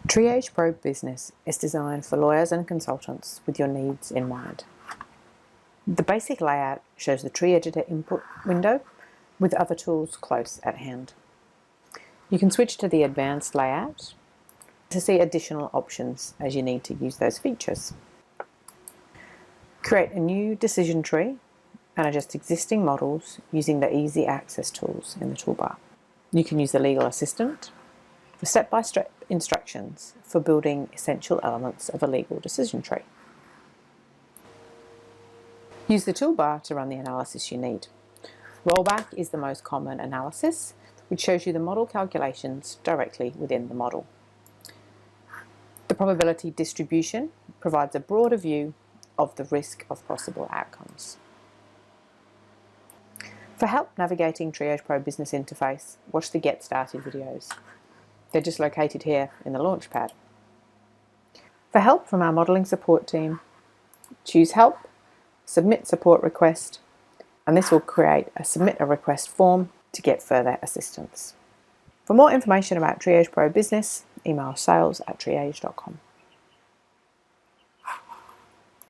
TreeAge Pro Business is designed for lawyers and consultants with your needs in mind. The basic layout shows the tree editor input window with other tools close at hand. You can switch to the advanced layout to see additional options as you need to use those features. Create a new decision tree and adjust existing models using the easy access tools in the toolbar. You can use the legal assistant for step-by-step instructions for building essential elements of a legal decision tree. Use the toolbar to run the analysis you need. Rollback is the most common analysis, which shows you the model calculations directly within the model. The probability distribution provides a broader view of the risk of possible outcomes. For help navigating TreeAge Pro Business interface, watch the Get Started videos. They're just located here in the Launchpad. For help from our modelling support team, choose Help, Submit Support Request, and this will create a Submit a Request form to get further assistance. For more information about TreeAge Pro Business, email sales@treeage.com.